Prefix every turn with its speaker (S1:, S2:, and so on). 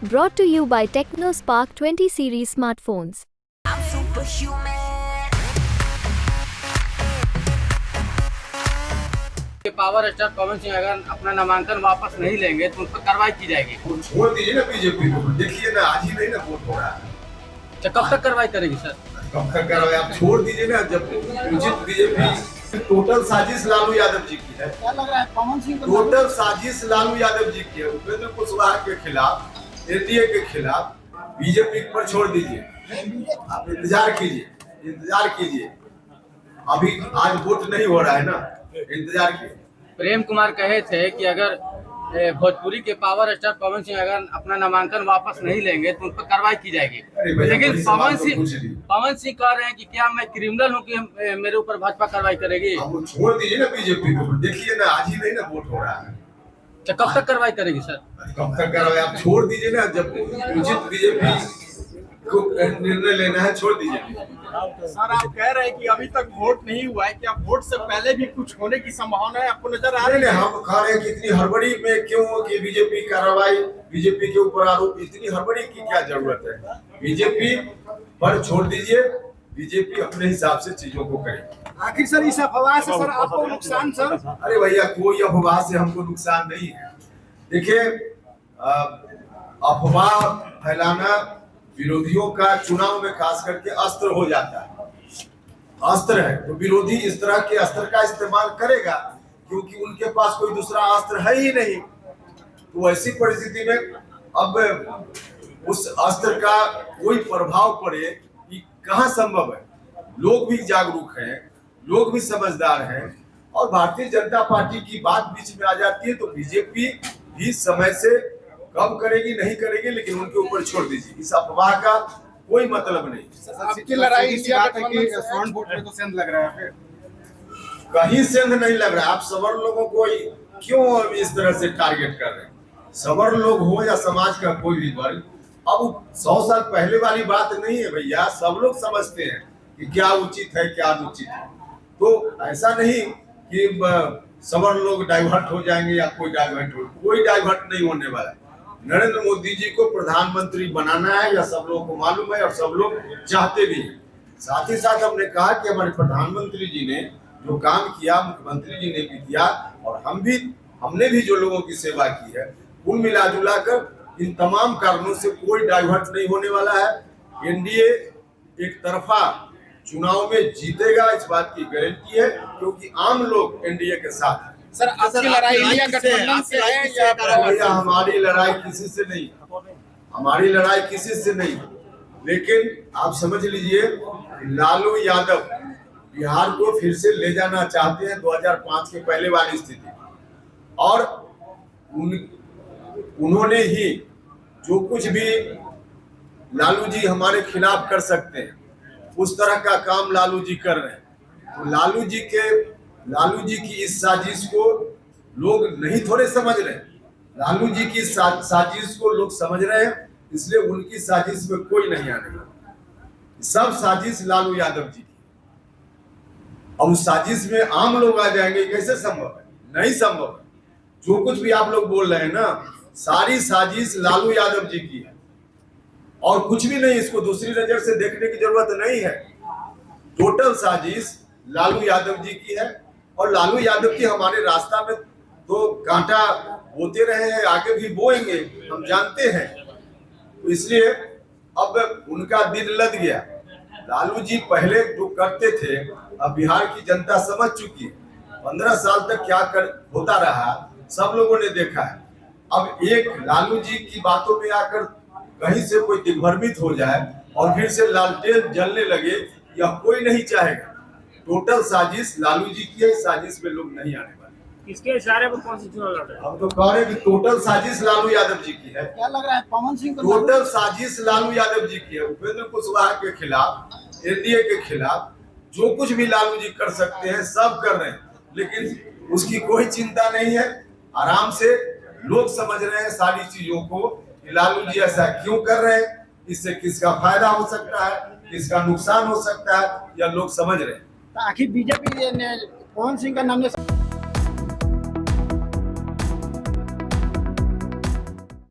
S1: Brought to you by TechnoSpark 20 series smartphones.
S2: I'm superhuman.
S3: Power star Pawan Singh अगर अपना नामांकन वापस नहीं लेंगे तो उन पर कार्रवाई की जाएगी।
S4: छोड़ दीजिए ना बीजेपी को, देखिए ना आज ही नहीं ना वोट हो रहा है।
S3: तो कब तक कार्रवाई करेगी सर?
S4: कब तक कार्रवाई आप छोड़ दीजिए ना, जब उचित बीजेपी टोटल साजिश लालू यादव जी की है।
S5: क्या लग रहा है पवन सिंह
S4: टोटल साजिश लालू यादव जी की है। उपेंद्र कुशवाहा के खिलाफ, एनडीए के खिलाफ बीजेपी पर छोड़ दीजिए। आप इंतजार कीजिए। अभी आज वोट नहीं हो रहा है ना, इंतजार कीजिए।
S3: प्रेम कुमार कहे थे कि अगर भोजपुरी के पावर स्टार पवन सिंह अगर अपना नामांकन वापस नहीं लेंगे तो उन पर कार्रवाई की जाएगी। लेकिन पवन सिंह कह रहे हैं कि क्या मैं क्रिमिनल हूं कि मेरे ऊपर भाजपा कार्रवाई करेगी?
S4: अब छोड़ दीजिए ना बीजेपी को, देखिए ना आज ही नहीं ना वोट हो रहा है।
S3: तो कब तक कार्रवाई करेगी सर?
S4: कब तक कार्रवाई आप छोड़ दीजिए ना, जब उचित बीजेपी को निर्णय लेना है छोड़ दीजिए।
S5: सर आप कह रहे हैं कि अभी तक वोट नहीं हुआ है, क्या वोट से पहले भी कुछ होने की संभावना है आपको नजर आ रही है?
S4: हम कह रहे हैं कि इतनी हड़बड़ी में क्यों कि बीजेपी कार्रवाई, बीजेपी के ऊपर आरोप, इतनी हड़बड़ी की क्या जरूरत है? बीजेपी पर छोड़ दीजिए, बीजेपी अपने हिसाब से चीजों को करे।
S5: आखिर सर इस अफवाह से सर आपको नुकसान सर?
S4: अरे भैया कोई अफवाह से हमको नुकसान नहीं है। देखिए अफवाह फैलाना विरोधियों का चुनाव में खास करके अस्त्र हो जाता है। अस्त्र है तो विरोधी इस तरह के अस्त्र का इस्तेमाल करेगा क्योंकि उनके पास कोई दूसरा अस्त्र है ही नहीं। तो ऐसी परिस्थिति में अब उस अस्त्र का कोई प्रभाव पड़े कि कहाँ संभव है। लोग भी जागरूक हैं, लोग भी समझदार हैं और भारतीय जनता पार्टी की बात बीच में आ जाती है तो बीजेपी भी समय से कब करेगी नहीं करेगी, लेकिन उनके ऊपर छोड़ दीजिए। इस अफवाह का कोई मतलब नहीं।
S5: आपकी लड़ाई इसी बात है कि साउंड वोट में तो सेंध लग रहा है, फिर
S4: कहीं सेंध नहीं लग रहा है। आप सवर लोगों को क्यों इस तरह से टारगेट कर रहे हैं? सवर लोग हो या समाज का कोई भी वर्ग, अब 100 साल पहले वाली बात नहीं है भैया। सब लोग समझते हैं कि क्या उचित है क्या अनुचित है। तो ऐसा नहीं कि सवर लोग डाइवर्ट हो जाएंगे या कोई डाइवर्ट नहीं होने वाला है। नरेंद्र मोदी जी को प्रधानमंत्री बनाना है या सब लोगों को मालूम है और सब लोग चाहते भी हैं। साथ ही साथ हमने कहा कि हमारे प्रधानमंत्री जी ने जो काम किया, मुख्यमंत्री जी ने भी किया और हमने भी जो लोगों की सेवा की है, कुल मिला जुला कर इन तमाम कारणों से कोई डाइवर्ट नहीं होने वाला है। एनडीए एक तरफा चुनाव में जीतेगा, इस बात की गारंटी है क्योंकि आम लोग एनडीए के साथ हैं।
S5: सर आपकी लड़ाई इंडिया गठबंधन से है या
S4: हमारी लड़ाई किसी से नहीं, हमारी लड़ाई किसी से नहीं। लेकिन आप समझ लीजिए लालू यादव बिहार को फिर से ले जाना चाहते हैं 2005 के पहले वाली स्थिति और उन्होंने ही जो कुछ भी लालू जी हमारे खिलाफ कर सकते हैं उस तरह का काम लालू जी कर रहे हैं। तो लालू जी की इस साजिश को लोग नहीं थोड़े समझ रहे हैं। लालू जी की साजिश को लोग समझ रहे हैं, इसलिए उनकी साजिश में कोई नहीं आने वाला। सब साजिश लालू यादव जी की। अब उस साजिश में आम लोग आ जाएंगे, कैसे संभव है? नहीं संभव है। जो कुछ भी आप लोग बोल रहे हैं ना, सारी साजिश लालू यादव जी की है और कुछ भी नहीं। इसको दूसरी नजर से देखने की जरूरत नहीं है। टोटल साजिश लालू यादव जी की है और लालू यादव की हमारे रास्ता में तो कांटा बोते रहे हैं, आगे भी बोएंगे, हम जानते हैं। तो इसलिए अब उनका दिन लद गया। लालू जी पहले जो करते थे अब बिहार की जनता समझ चुकी है। 15 साल तक क्या होता रहा सब लोगों ने देखा है। अब एक लालू जी की बातों में आकर कहीं से कोई दिग्भ्रमित हो जाए और फिर से लालटेन जलने लगे, यह कोई नहीं चाहेगा। टोटल साजिश लालू जी की है, साजिश में लोग नहीं आने वाले।
S6: किसके इशारे पर कौन सी चुनाव लड़ रहे हैं?
S4: हम तो कह रहे हैं कि टोटल साजिश लालू यादव जी की है।
S5: क्या लग रहा है पवन सिंह को?
S4: टोटल साजिश लालू यादव जी की है। उपेंद्र कुशवाहा के खिलाफ, एनडीए के खिलाफ जो कुछ भी लालू जी कर सकते हैं सब कर रहे हैं, लेकिन उसकी कोई चिंता नहीं है। आराम से लोग समझ रहे हैं सारी चीजों को कि लालू जी ऐसा क्यों कर रहे हैं, इससे किसका फायदा हो सकता है, किसका नुकसान हो सकता है, या लोग समझ रहे हैं।
S5: आखिर बीजेपी ने पवन सिंह का नाम